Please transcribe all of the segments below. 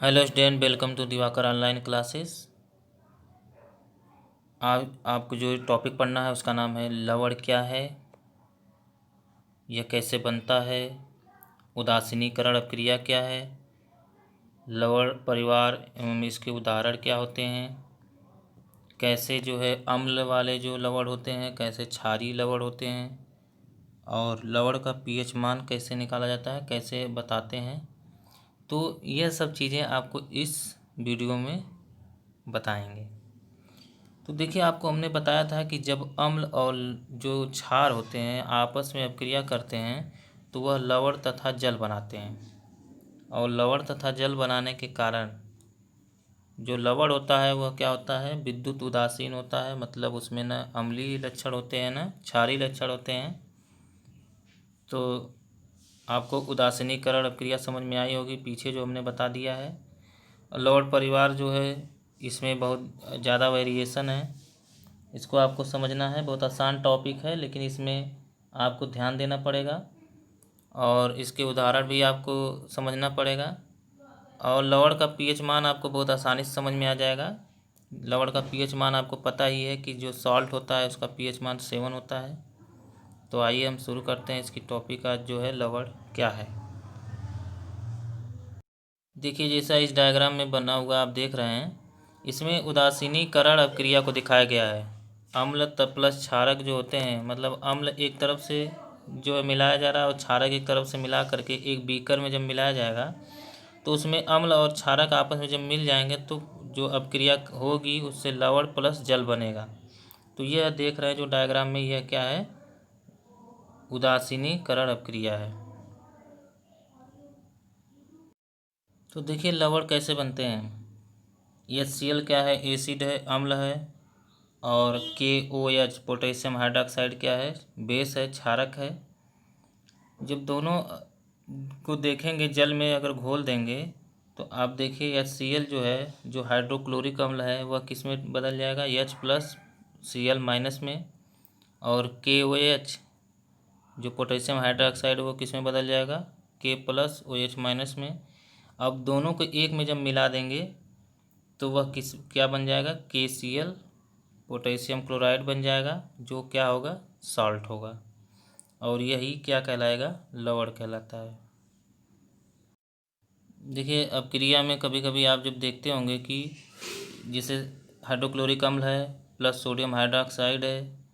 Hello student, welcome to Diwakar online classes. आज आपको जो टॉपिक पढ़ना है उसका नाम है लवण क्या है, यह कैसे बनता है, उदासीनीकरण अभिक्रिया क्या है, लवण परिवार एवं इसके उदाहरण क्या होते हैं, कैसे जो है अम्ल वाले जो लवण होते हैं, कैसे क्षारीय लवण होते हैं, और लवण का पीएच मान कैसे निकाला जाता है, कैसे बताते हैं। तो यह सब चीज़ें आपको इस वीडियो में बताएंगे। तो देखिए, आपको हमने बताया था कि जब अम्ल और जो क्षार होते हैं आपस में अभिक्रिया करते हैं तो वह लवण तथा जल बनाते हैं। और लवण तथा जल बनाने के कारण जो लवण होता है वह क्या होता है, विद्युत उदासीन होता है। मतलब उसमें न अम्लीय लक्षण होते हैं न क्षारीय लक्षण होते हैं। तो आपको उदासीनीकरण अभिक्रिया समझ में आई होगी, पीछे जो हमने बता दिया है। लवण परिवार जो है इसमें बहुत ज़्यादा वेरिएशन है, इसको आपको समझना है। बहुत आसान टॉपिक है लेकिन इसमें आपको ध्यान देना पड़ेगा और इसके उदाहरण भी आपको समझना पड़ेगा। और लवण का पीएच मान आपको बहुत आसानी से समझ में आ जाएगा। लवण का पीएच मान आपको पता ही है कि जो सॉल्ट होता है उसका पीएच मान 7 होता है। तो आइए हम शुरू करते हैं इसकी टॉपिक आज जो है लवण क्या है। देखिए, जैसा इस डायग्राम में बना हुआ आप देख रहे हैं, इसमें उदासीनीकरण अभिक्रिया को दिखाया गया है। अम्ल प्लस क्षारक जो होते हैं, मतलब अम्ल एक तरफ से जो है मिलाया जा रहा है और क्षारक एक तरफ से मिला करके एक बीकर में जब मिलाया जाएगा तो उसमें अम्ल और क्षारक आपस में जब मिल जाएंगे तो जो अभिक्रिया होगी उससे लवण प्लस जल बनेगा। तो यह देख रहे हैं जो डायग्राम में, यह क्या है, उदासीनीकरण अभिक्रिया है। तो देखिए लवण कैसे बनते हैं। HCl क्या है, एसिड है, अम्ल है। और KOH पोटेशियम हाइड्रोक्साइड क्या है, बेस है, क्षारक है। जब दोनों को देखेंगे जल में अगर घोल देंगे तो आप देखिए HCl जो है, जो हाइड्रोक्लोरिक अम्ल है, वह किस में बदल जाएगा, H+Cl- में। और KOH जो पोटेशियम हाइड्रोक्साइड वो किस में बदल जाएगा, K+OH- में। अब दोनों को एक में जब मिला देंगे तो वह क्या बन जाएगा, KCl पोटेशियम क्लोराइड बन जाएगा, जो क्या होगा, सॉल्ट होगा। और यही क्या कहलाएगा, लवण कहलाता है। देखिए, अब क्रिया में कभी कभी आप जब देखते होंगे कि जैसे हाइड्रोक्लोरिक अम्ल है प्लस सोडियम हाइड्रोक्साइड है,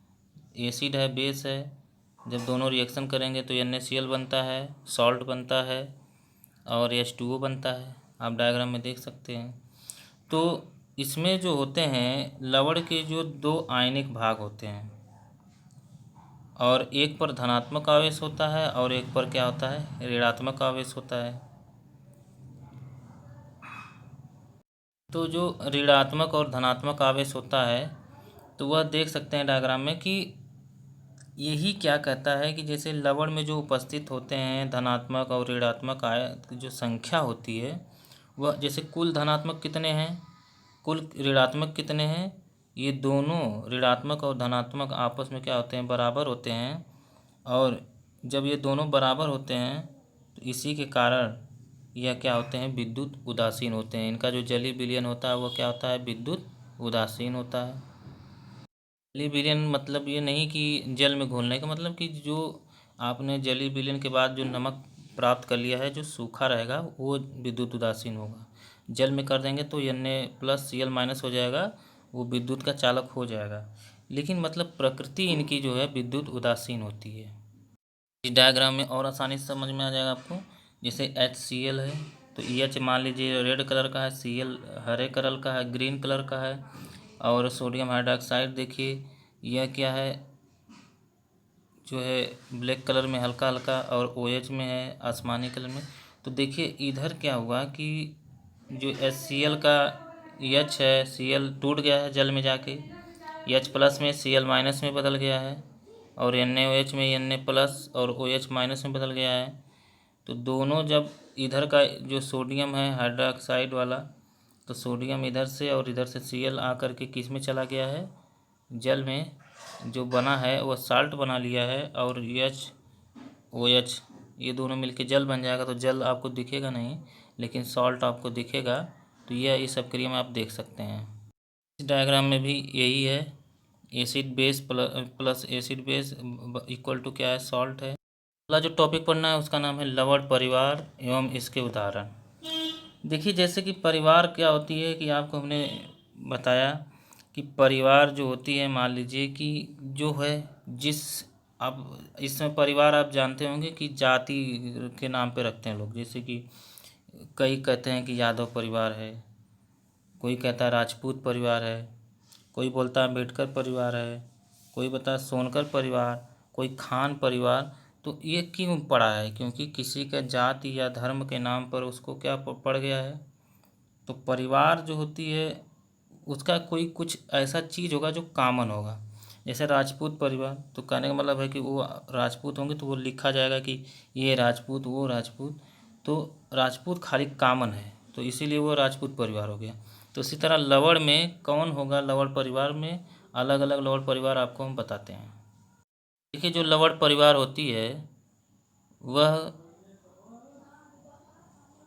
एसिड है, बेस है, जब दोनों रिएक्शन करेंगे तो NaCl बनता है, सॉल्ट बनता है और H2O बनता है। आप डायग्राम में देख सकते हैं। तो इसमें जो होते हैं लवण के जो दो आयनिक भाग होते हैं, और एक पर धनात्मक आवेश होता है और एक पर क्या होता है, ऋणात्मक आवेश होता है। तो जो ऋणात्मक और धनात्मक आवेश होता है तो वह देख सकते हैं डायग्राम में कि यही क्या कहता है कि जैसे लवण में जो उपस्थित होते हैं धनात्मक और ऋणात्मक जो संख्या होती है, वह जैसे कुल धनात्मक कितने हैं, कुल ऋणात्मक कितने हैं, ये दोनों ऋणात्मक और धनात्मक आपस में क्या होते हैं, बराबर होते हैं। और जब ये दोनों बराबर होते हैं तो इसी के कारण यह क्या होते हैं, विद्युत उदासीन होते हैं। इनका जो जलीय विलयन होता है वह क्या होता है, विद्युत उदासीन होता है। जलीय विलयन मतलब ये नहीं कि जल में घोलने का, मतलब कि जो आपने जलीय विलयन के बाद जो नमक प्राप्त कर लिया है जो सूखा रहेगा वो विद्युत उदासीन होगा। जल में कर देंगे तो Na+Cl- हो जाएगा, वो विद्युत का चालक हो जाएगा। लेकिन मतलब प्रकृति इनकी जो है विद्युत उदासीन होती है। इस डायग्राम में और आसानी से समझ में आ जाएगा आपको। जैसे HCl है तो H मान लीजिए रेड कलर का है, Cl हरे कलर का है, ग्रीन कलर का है। और सोडियम हाइड्रोक्साइड देखिए यह क्या है, जो है ब्लैक कलर में हल्का हल्का, और OH में है आसमानी कलर में। तो देखिए इधर क्या हुआ कि जो HCl का H है, Cl टूट गया है जल में जाके, H+ में Cl- में बदल गया है, और NaOH में Na+ और OH- में बदल गया है। तो दोनों जब इधर का जो सोडियम है हाइड्रोक्साइड वाला, तो सोडियम इधर से और इधर से Cl आकर के किस में चला गया है, जल में जो बना है वह साल्ट बना लिया है। और HOH ये दोनों मिलके जल बन जाएगा। तो जल आपको दिखेगा नहीं लेकिन सॉल्ट आपको दिखेगा। तो यह इस अभिक्रिया में आप देख सकते हैं। इस डायग्राम में भी यही है, acid base plus acid base equal to क्या है, सॉल्ट है। अगला जो टॉपिक पढ़ना है उसका नाम है लवण परिवार एवं इसके उदाहरण। देखिए जैसे कि परिवार क्या होती है कि आपको हमने बताया कि परिवार जो होती है, मान लीजिए कि जो है जिस आप इसमें परिवार आप जानते होंगे कि जाति के नाम पे रखते हैं लोग। जैसे कि कई कहते हैं कि यादव परिवार है, कोई कहता है राजपूत परिवार है, कोई बोलता है अम्बेडकर परिवार है, कोई बताता है सोनकर परिवार, कोई खान परिवार। तो ये क्यों पड़ा है? क्योंकि किसी का जाति या धर्म के नाम पर उसको क्या पड़ गया है। तो परिवार जो होती है उसका कोई कुछ ऐसा चीज़ होगा जो कॉमन होगा। जैसे राजपूत परिवार, तो कहने का मतलब है कि वो राजपूत होंगे तो वो लिखा जाएगा कि ये राजपूत वो राजपूत। तो राजपूत खाली कॉमन है, तो इसीलिए वो राजपूत परिवार हो गया। तो इसी तरह लवण में कौन होगा, लवण परिवार में अलग अलग लवण परिवार आपको हम बताते हैं। देखिए जो लवण परिवार होती है वह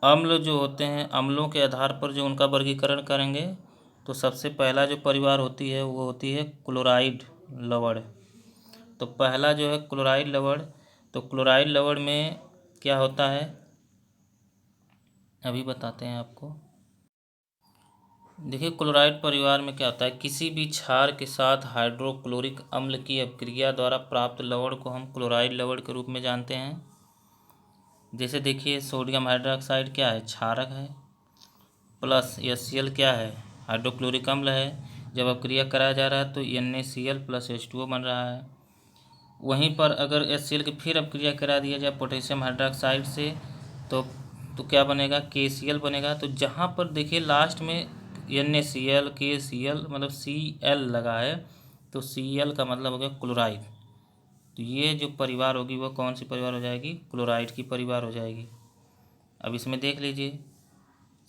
अम्ल जो होते हैं, अम्लों के आधार पर जो उनका वर्गीकरण करेंगे तो सबसे पहला जो परिवार होती है वो होती है क्लोराइड लवण। तो पहला जो है क्लोराइड लवण। तो क्लोराइड लवण में क्या होता है अभी बताते हैं आपको। देखिए क्लोराइड परिवार में क्या होता है, किसी भी क्षार के साथ हाइड्रोक्लोरिक अम्ल की अभिक्रिया द्वारा प्राप्त लवण को हम क्लोराइड लवण के रूप में जानते हैं। जैसे देखिए सोडियम हाइड्रोक्साइड क्या है, क्षारक है, प्लस HCl क्या है, हाइड्रोक्लोरिक अम्ल है। जब अभिक्रिया कराया जा रहा है तो NaCl प्लस H2O बन रहा है। वहीं पर अगर HCl की फिर अभिक्रिया करा दिया जाए पोटेशियम हाइड्रोक्साइड से तो क्या बनेगा, KCl बनेगा। तो जहाँ पर देखिए लास्ट में NaCl KCl मतलब Cl लगा है तो Cl का मतलब हो गया क्लोराइड। तो ये जो परिवार होगी वो कौन सी परिवार हो जाएगी, क्लोराइड की परिवार हो जाएगी। अब इसमें देख लीजिए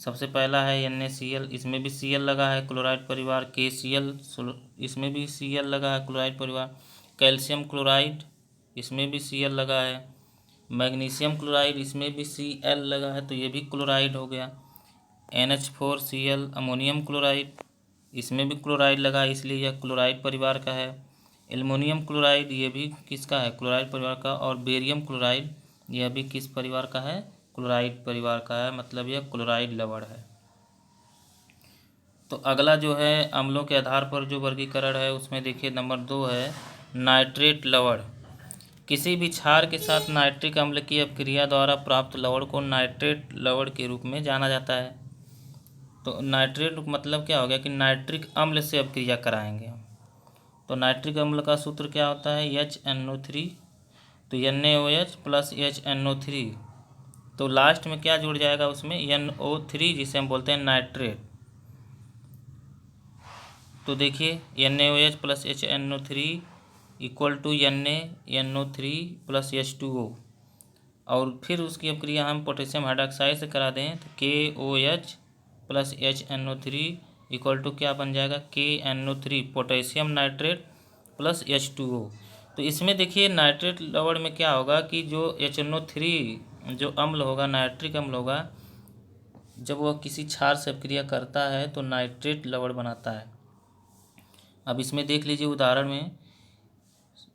सबसे पहला है NaCl, इसमें भी Cl लगा है क्लोराइड परिवार। KCl इसमें भी Cl लगा है क्लोराइड परिवार। कैल्शियम क्लोराइड इसमें भी Cl लगा है। मैग्नीशियम क्लोराइड इसमें भी Cl लगा है तो ये भी क्लोराइड हो गया। NH4Cl अमोनियम क्लोराइड इसमें भी क्लोराइड लगा है इसलिए यह क्लोराइड परिवार का है। एल्युमिनियम क्लोराइड ये भी किसका है, क्लोराइड परिवार का। और बेरियम क्लोराइड यह भी किस परिवार का है, क्लोराइड परिवार का है, मतलब यह क्लोराइड लवण है। तो अगला जो है अम्लों के आधार पर जो वर्गीकरण है उसमें देखिए नंबर 2 है नाइट्रेट लवण। किसी भी क्षार के साथ नाइट्रिक अम्ल की अभिक्रिया द्वारा प्राप्त लवण को नाइट्रेट लवण के रूप में जाना जाता है। तो नाइट्रेट मतलब क्या हो गया कि नाइट्रिक अम्ल से अभिक्रिया कराएंगे। तो नाइट्रिक अम्ल का सूत्र क्या होता है, HNO3। तो NaOH प्लस HNO3, तो लास्ट में क्या जुड़ जाएगा उसमें, NO3 जिसे हम बोलते हैं नाइट्रेट। तो देखिए NaOH plus HNO3 equal to NaNO3 plus H2O। और फिर उसकी अभिक्रिया हम पोटेशियम हाइड्रोक्साइड से करा दें तो KOH plus HNO3 equal to क्या बन जाएगा, KNO3 potassium nitrate plus H2O। तो इसमें देखिए नाइट्रेट लवण में क्या होगा कि जो HNO3 जो अम्ल होगा, नाइट्रिक अम्ल होगा, जब वह किसी क्षार से अभिक्रिया करता है तो नाइट्रेट लवण बनाता है। अब इसमें देख लीजिए उदाहरण में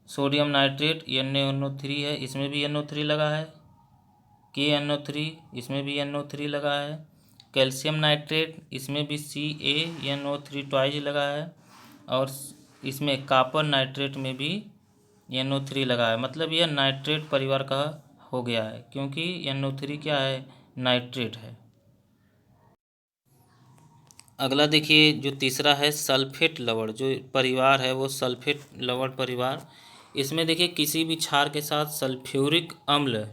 सोडियम नाइट्रेट NaNO3 है, इसमें भी NO3 लगा है। KNO3 इसमें भी NO3 लगा है। कैल्शियम नाइट्रेट इसमें भी CaNO3 ट्वाइस लगा है। और इसमें कॉपर नाइट्रेट में भी NO3 लगा है, मतलब यह नाइट्रेट परिवार का हो गया है क्योंकि NO3 क्या है, नाइट्रेट है। अगला देखिए जो तीसरा है सल्फेट लवण, जो परिवार है वो सल्फेट लवण परिवार। इसमें देखिए किसी भी क्षार के साथ सल्फ्यूरिक अम्ल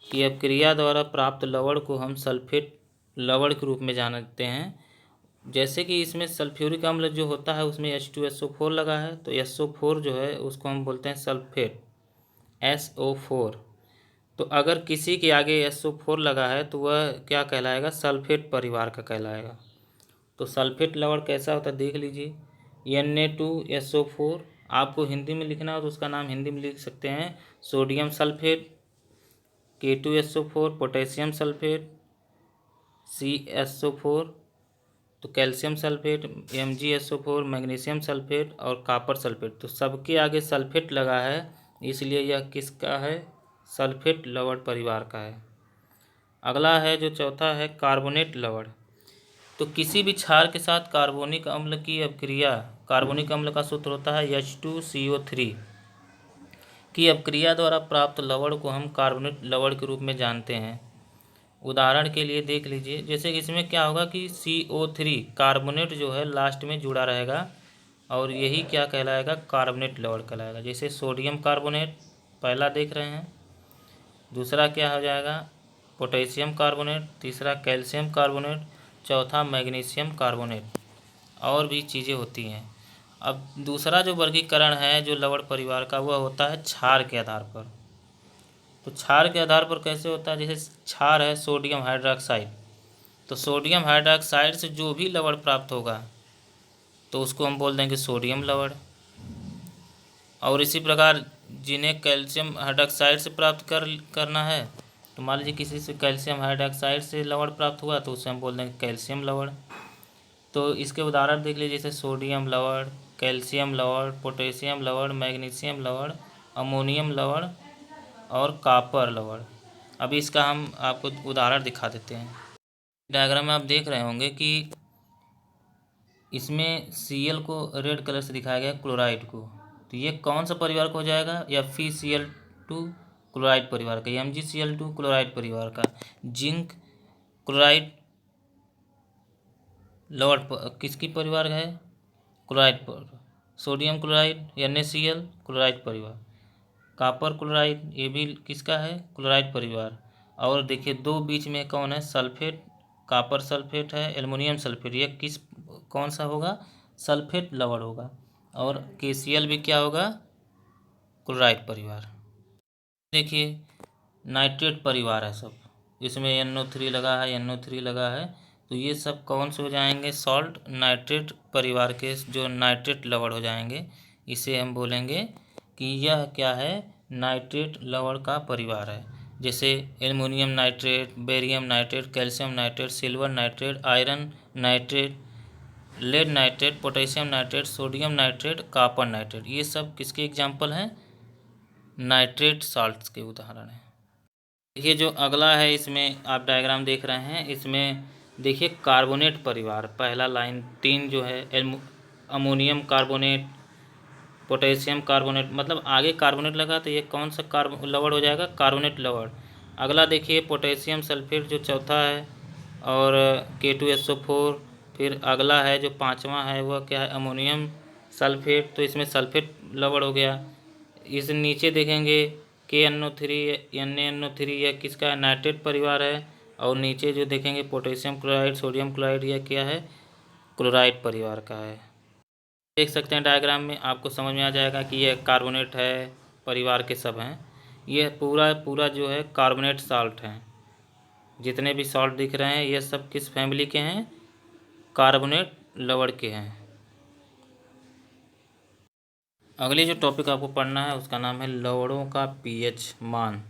की अभिक्रिया द्वारा प्राप्त लवण को हम सल्फेट लवण के रूप में जानते हैं। जैसे कि इसमें सल्फ्यूरिक अम्ल जो होता है उसमें H2SO4 लगा है तो SO4 जो है उसको हम बोलते हैं सल्फेट, SO4। तो अगर किसी के आगे SO4 लगा है तो वह क्या कहलाएगा, सल्फेट परिवार का कहलाएगा। तो सल्फेट लवण कैसा होता है देख लीजिए, Na2SO4। आपको हिंदी में लिखना हो तो उसका नाम हिंदी में लिख सकते हैं sodium sulphate. K2SO4 potassium sulphate. CSO4, तो calcium sulphate, MgSO4, magnesium sulphate और कॉपर सल्फेट। तो सबके आगे सल्फेट लगा है, इसलिए यह किसका है? सल्फेट लवण परिवार का है। अगला है जो चौथा है कार्बोनेट लवण। तो किसी भी क्षार के साथ कार्बोनिक अम्ल की अपक्रिया, कार्बोनिक अम्ल का सूत्र होता है H2CO3 की अपक्रिया द्वारा प्राप्त लवण को हम कार्बोनेट लवण के रूप में जानते हैं। उदाहरण के लिए देख लीजिए, जैसे इसमें क्या होगा कि CO3 कार्बोनेट जो है लास्ट में जुड़ा रहेगा और यही क्या कहलाएगा? कार्बोनेट लवण कहलाएगा। जैसे सोडियम कार्बोनेट पहला देख रहे हैं, दूसरा क्या हो जाएगा? पोटेशियम कार्बोनेट, तीसरा कैल्शियम कार्बोनेट, चौथा मैग्नीशियम कार्बोनेट, और भी चीज़ें होती हैं। अब दूसरा जो वर्गीकरण है जो लवण परिवार का, वह होता है क्षार के आधार पर। तो क्षार के आधार पर कैसे होता है? जैसे क्षार है सोडियम हाइड्रोक्साइड, तो सोडियम हाइड्रोक्साइड से जो भी लवण प्राप्त होगा तो उसको हम बोल देंगे सोडियम लवण। और इसी प्रकार जिन्हें कैल्शियम हाइड्रोक्साइड से प्राप्त करना है, तो मान लीजिए किसी से कैल्शियम हाइड्रोक्साइड से लवण प्राप्त हुआ तो उसे हम बोल देंगे कैल्शियम लवण। तो इसके उदाहरण देख लीजिए, जैसे सोडियम लवण, कैल्शियम लवण, पोटेशियम लवण, मैग्नीशियम लवण, अमोनियम लवण और कॉपर लवण। अभी इसका हम आपको उदाहरण दिखा देते हैं। डायग्राम में आप देख रहे होंगे कि इसमें Cl को रेड कलर से दिखाया गया क्लोराइड को, तो ये कौन सा परिवार का हो जाएगा? FeCl2 क्लोराइड परिवार का, MgCl2 क्लोराइड परिवार का। जिंक क्लोराइड लवण किसकी परिवार है? क्लोराइड पर। सोडियम क्लोराइड NaCl क्लोराइड परिवार। कॉपर क्लोराइड ये भी किसका है? क्लोराइड परिवार। और देखिए दो बीच में कौन है? सल्फेट, कॉपर सल्फेट है, एल्युमिनियम सल्फेट, ये कौन सा होगा? सल्फेट लवण होगा। और KCl भी क्या होगा? क्लोराइड परिवार। देखिए नाइट्रेट परिवार है सब, इसमें NO3 लगा है, NO3 लगा है, तो ये सब कौन से हो जाएंगे? सॉल्ट नाइट्रेट परिवार के जो नाइट्रेट लवण हो जाएंगे। इसे हम बोलेंगे कि यह क्या है? नाइट्रेट लवण का परिवार है। जैसे aluminium nitrate, barium nitrate, calcium nitrate, silver nitrate, iron nitrate, lead nitrate, potassium nitrate, sodium nitrate, copper nitrate, ये सब किसके एग्जाम्पल हैं? नाइट्रेट साल्ट्स के उदाहरण हैं। ये जो अगला है इसमें आप डायग्राम देख रहे हैं, इसमें देखिए कार्बोनेट परिवार, पहला लाइन 3 जो है अमोनियम कार्बोनेट, पोटेशियम कार्बोनेट, मतलब आगे कार्बोनेट लगा तो ये कौन सा लवण हो जाएगा? कार्बोनेट लवण। अगला देखिए पोटेशियम सल्फेट जो चौथा है, और K2SO4। फिर अगला है जो पांचवा है वह क्या है? अमोनियम सल्फेट, तो इसमें सल्फेट लवण हो गया। इस नीचे देखेंगे KNO3, NaNO3, यह किसका है? नाइट्रेट परिवार है। और नीचे जो देखेंगे पोटेशियम क्लोराइड, सोडियम क्लोराइड, यह क्या है? क्लोराइड परिवार का है। देख सकते हैं डायग्राम में, आपको समझ में आ जाएगा कि यह कार्बोनेट है परिवार के सब हैं। यह पूरा जो है कार्बोनेट साल्ट हैं। जितने भी सॉल्ट दिख रहे हैं ये सब किस फैमिली के हैं? कार्बोनेट लवण के हैं। अगली जो टॉपिक आपको पढ़ना है उसका नाम है लवणों का pH मान।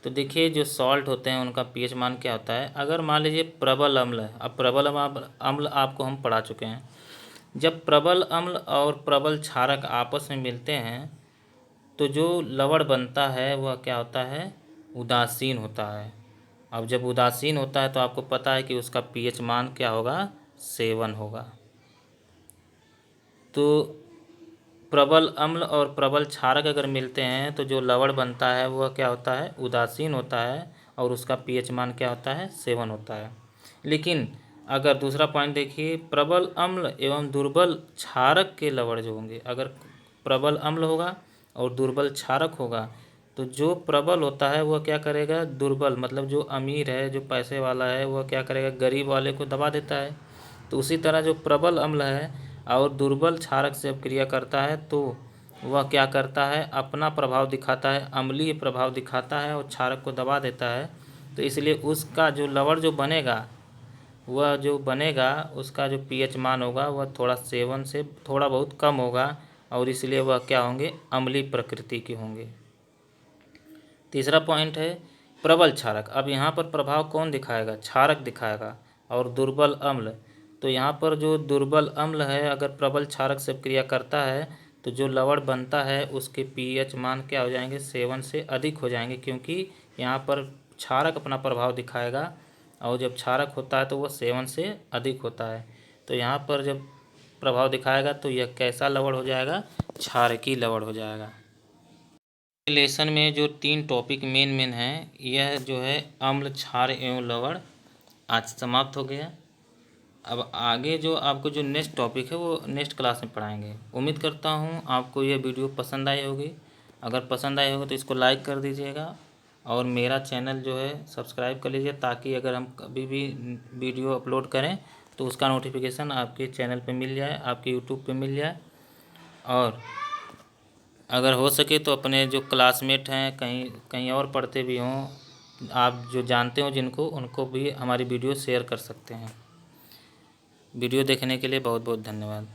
तो देखिए जो सॉल्ट होते हैं उनका pH मान क्या होता है? अगर मान लीजिए प्रबल अम्ल है, अब प्रबल अम्ल आपको हम पढ़ा चुके हैं। जब प्रबल अम्ल और प्रबल क्षारक आपस में मिलते हैं तो जो लवण बनता है वह क्या होता है? उदासीन होता है। अब जब उदासीन होता है तो आपको पता है कि उसका pH मान क्या होगा? 7 होगा। तो प्रबल अम्ल और प्रबल क्षारक अगर मिलते हैं तो जो लवण बनता है वह क्या होता है? उदासीन होता है, और उसका pH मान क्या होता है? 7 होता है। लेकिन अगर दूसरा पॉइंट देखिए, प्रबल अम्ल एवं दुर्बल क्षारक के लवण जो होंगे, अगर प्रबल अम्ल होगा और दुर्बल क्षारक होगा तो जो प्रबल होता है वह क्या करेगा? दुर्बल, मतलब जो अमीर है, जो पैसे वाला है, वह क्या करेगा? गरीब वाले को दबा देता है। तो उसी तरह जो प्रबल अम्ल है और दुर्बल क्षारक से क्रिया करता है तो वह क्या करता है? अपना प्रभाव दिखाता है, अम्लीय प्रभाव दिखाता है और क्षारक को दबा देता है। तो इसलिए उसका जो लवण जो बनेगा उसका जो pH मान होगा वह थोड़ा 7 से थोड़ा बहुत कम होगा, और इसलिए वह क्या होंगे? अम्लीय प्रकृति के होंगे। तीसरा पॉइंट है प्रबल क्षारक, अब यहाँ पर प्रभाव कौन दिखाएगा, क्षारक दिखाएगा। और दुर्बल अम्ल, तो यहाँ पर जो दुर्बल अम्ल है अगर प्रबल क्षारक से क्रिया करता है तो जो लवण बनता है उसके पीएच मान क्या हो जाएंगे, 7 से अधिक हो जाएंगे, क्योंकि यहाँ पर क्षारक अपना प्रभाव दिखाएगा और जब क्षारक होता है तो वह 7 से अधिक होता है। तो यहाँ पर जब प्रभाव दिखाएगा तो यह कैसा लवण हो जाएगा, क्षारकी लवण हो जाएगा। रिलेशन में जो 3 टॉपिक मेन हैं, यह जो है अम्ल, क्षार एवं लवण आज समाप्त हो गया। अब आगे जो आपको जो नेक्स्ट टॉपिक है वो नेक्स्ट क्लास में पढ़ाएंगे। उम्मीद करता हूँ आपको यह वीडियो पसंद आई होगी। अगर पसंद आई होगी तो इसको लाइक कर दीजिएगा और मेरा चैनल जो है सब्सक्राइब कर लीजिए, ताकि अगर हम कभी भी वीडियो अपलोड करें तो उसका नोटिफिकेशन आपके चैनल पे मिल जाए, आपके यूट्यूब पे मिल जाए। और अगर हो सके तो अपने जो क्लासमेट हैं, कहीं कहीं और पढ़ते भी हों, आप जो जानते हो जिनको, उनको भी हमारी वीडियो शेयर कर सकते हैं। वीडियो देखने के लिए बहुत बहुत धन्यवाद।